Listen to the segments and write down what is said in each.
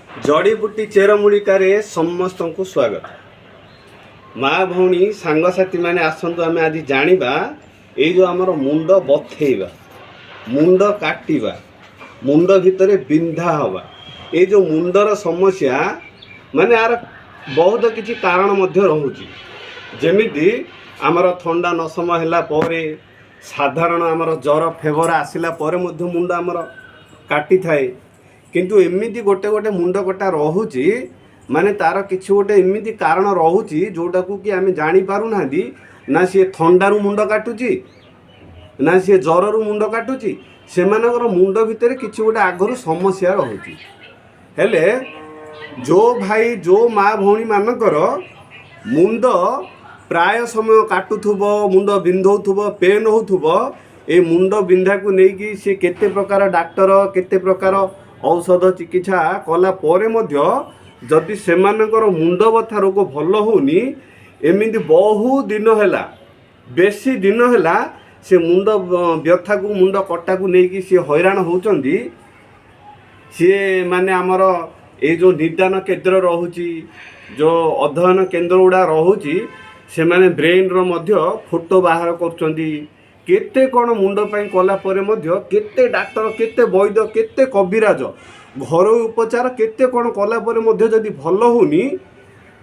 जड़ीबूटी चेरमूलिकारे समस्त को स्वागत। माँ भौणी सांगसाथी मैंने आसतु आम आज जाना ये जो आमर मुंड बथेवा मुंड काटिवा मुंड भितर बिंधा हवा ये जो मुंडर समस्या माने यार बहुत किसी कारण मध्य रहुची। जेमिति आमर थंडा नसम है साधारण आमर जर फेवर आसला मुंड आमर काटी थाए किंतु एमती गोटे गोटे मुंड कटा रोचे माने तार किसी गोटे एमती कारण रोचे जोटा को कि आम जापर ना ना सी थंडारू मुंड काटुची ना सी जररू मुंड काटुची से मुंड भितर किसी गोटे आगरू समस्या रोचे हेले जो भाई जो माँ भौणी मानकर मुंड प्राय समय काटुथुब मुंड बिंधौथुब पेन होथुब ए मुंड बिंधा को लेकिन सी केते प्रकार डाक्टर केते प्रकार औषध चिकित्सा कला परे मध्य जदि सेमानकर मुंड बथा रोग भल होनी एमिति बहु दिन हैला बेसी दिन हैला से मुंड व्यथा को मुंड कटा को लेकिन सी हैरान होचंदी। सी माने आमर ये जो निदान केन्द्र रहुची जो अध्ययन केन्द्र गुड़ा रहुची से माने ब्रेन रो मध्य फोटो बाहर करचंदी केते कौन मुंड पाई कला परे मध्य केते डाक्टर केते वैद्य केते कविराज घरोई उपचार केते कौन कला परे मध्य जदि भल होनी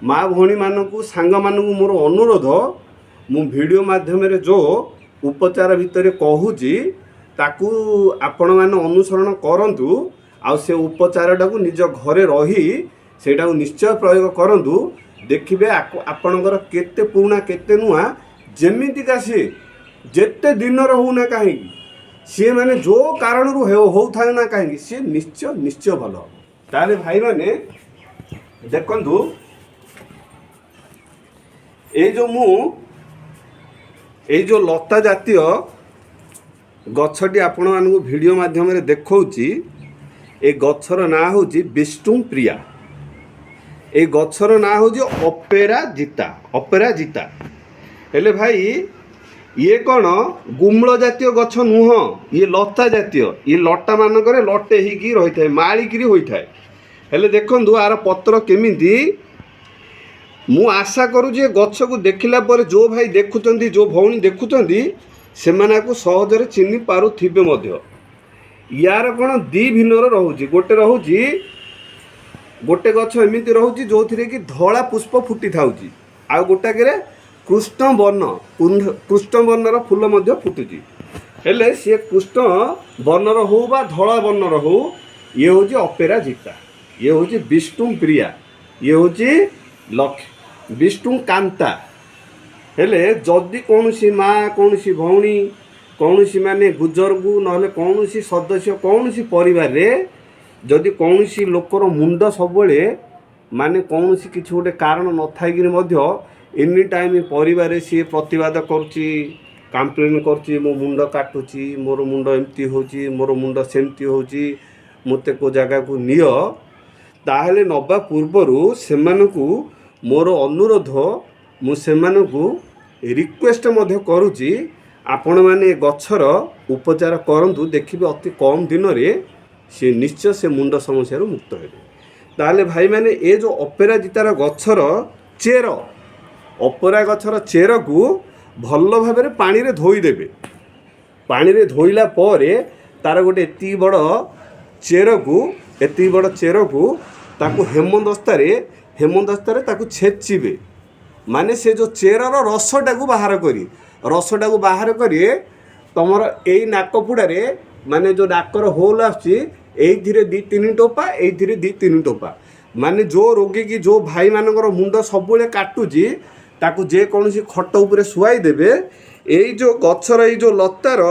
माँ भौणी मानकू सांग मानकू मोर अनुरोध मु वीडियो माध्यम जो उपचार भितर कहूची ताकू आपण माने अनुसरण करंतु आ से उपचारटा को निज घरे रही सेटा निश्चय प्रयोग करंतु देखिबे आपणकर केते पुराना केते नुआ जेमितिका सी जेते दिन होना कहीं सी मैंने जो कारण हो था ना कहीं सी निश्चय निश्चय भल ताले भाई मैंने देखंतु ये जो लता जातीय गछटी आपण मानकु वीडियो माध्यम रे देखौची ए गछर ना होची विष्णु प्रिया ए गछर ना होची अपेराजिता हेले भाई ये कौन गुम्ल जातीय गछ नुह ये लता जातीय ये लटा मानक लटे ही रही है मालिकी होता है हेले देखु आर पत्र केमिति मु आशा करुचे गछ को देखला पर जो भाई देखुं जो भौणी देखुं से सहजरे चिन्ह पारुथिबे मध्य यार कौन दी भिन्नर रोचे गोटे रोचे गोटे गछ एमती रोचे जो थी कि धला पुष्प फुटी था आ गोटाके कृष्ण वर्णर फूल मध्य फुटुची हेले सी कृष्ण वर्णर हो बा धला वर्णर हो ये हूँ अपेराजिता ये हूँ विष्णु प्रिया ये हूँ लक्ष्य विष्णु कांता हेले जदि कौन सी माँ कौन सी भौणी कौन सी माने गुजर को ना कौन सी सदस्य कौन सी परिवार रे जदि कौन सी लोकर मुंड सब माने कौन सी किसी गोटे कारण न था एनी टाइम परिवार सी प्रतिवाद करुच्ची कंप्लेन करुच्ची मो मुंड काटुची मोर मुंड एमती होची मोर मुंड सेमती होची मते को जगह को नियो ताहले नबा पूर्वरु सेमानकु मोर अनुरोध मु सेमानकु रिक्वेस्ट मध्य करुच्ची आपण माने गछर उपचार करंतु देखिबे अति कम दिन रे से निश्चय से मुंड समस्या मुक्त हेबे। ताहले भाई माने ए जो अपेराजितार गछर चेर अपरा गछर चेर को भल भाव पानी रे धोईदेवे पानी रे धोईला परे तार गोटे एति बड़ चेर को ताकू हेमदस्तारे ताकू छेचिबे माने से जो चेरर रसटा को बाहर करी तुमर यही नाकपुड़े माने जो नाकर होल आधे दी तीन टोपा ये दी तीन टोपा माने जो रोगी की जो भाई मानकर मुंड सब काटुची ताकू जेकोसी खट उपरे शुआई देवे यही जो गछर ये जो लतार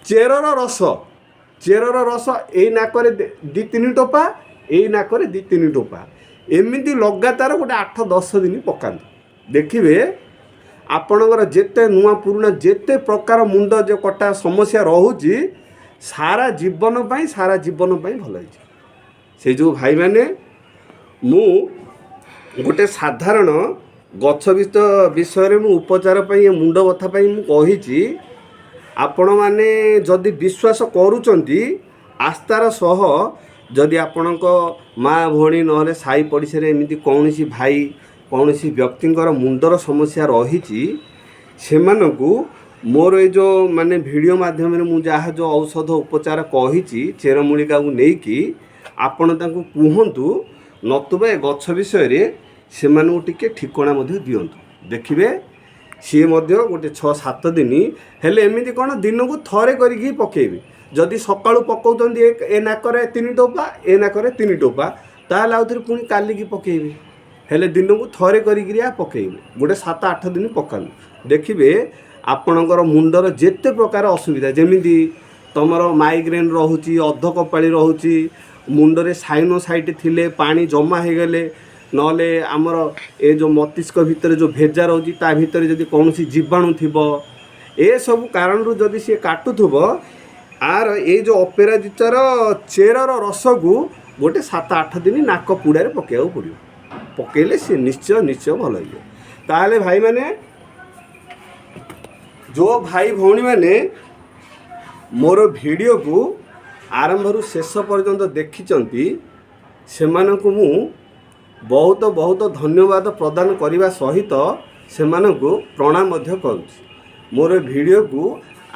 चेरर रस यही नाकरे दी तीन टोपा यही नाकरे दी तीन टोपा एमती लगातार गोटे 8-10 दिन पकाते देखिए आपणकर जेते नुआ पुराना जेते प्रकार मुंड जो कटा समस्या रोचे सारा जीवन भल से जो भाई माने मु गोटे साधारण गछ विषय में उपचार मुंड बथा मुझे आपण मैंने जदि विश्वास करुचंती आस्थार सह जदि आपणक माँ भौणी नहले साई पड़ोशी एमती कौन भाई कौन व्यक्तिंकर मुंडर समस्या रही से मोर ये जो माने वीडियो माध्यम मु जहाँ जो औषध उपचार कही चेरमूलिका को लेकिन आपण तांको कहतु नतुबा गछ विषय से टिके ठिकणा दिंतु देखिए सी गोटे 6-7 दिन हेले एमती कौन दिन को थरे करके पकेबे जदि सकाळू पकाउछन ए नाकरे 3 टोपा ए नाकरे 3 टोपा ताल आउथरे पुणी काली की पकेबे हेले दिन को थरे करिक पकेबे गोटे 7-8 दिन पकानु देखिए आपणकर मुंडर जेते प्रकार असुविधा जमीती तुमर माइग्रेन रोची अध कपाड़ी रोची मुंडरे साइनोसाइट थिले पानी जमा हो गले नले आमर ए जो मस्तिष्क भितर जो भेजा रोची ता भितर जदि कौन जीवाणु थिबो ए सब कारण रु जदि सी काटुथुब आर ये जो अपराजितार चेरर रस को गोटे 7-8 दिन नाक पुड़ारे पकेया पड़ो पकेले सी निश्चय निश्चय भल हो ताले भाई माने जो भाई भौणी माने मोर वीडियो को आरंभ रु शेष पर्यंत देखिचंती सेमानकु मु बहुत बहुत धन्यवाद प्रदान करने सहित से प्रणाम करुच्ची मोर वीडियो को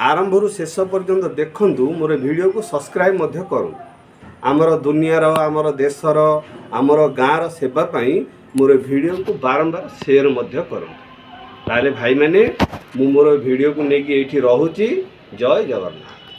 आरंभ रु शेष पर्यंत देखंतु मोर वीडियो को सब्सक्राइब करूँ आमर दुनियार आमर देशर आमर गाँव सेवा पाई मोर वीडियो को बारंबार शेयर करूँ ताले भाई माने मु मोर वीडियो को लेकिन ये रोची जय जगन्नाथ।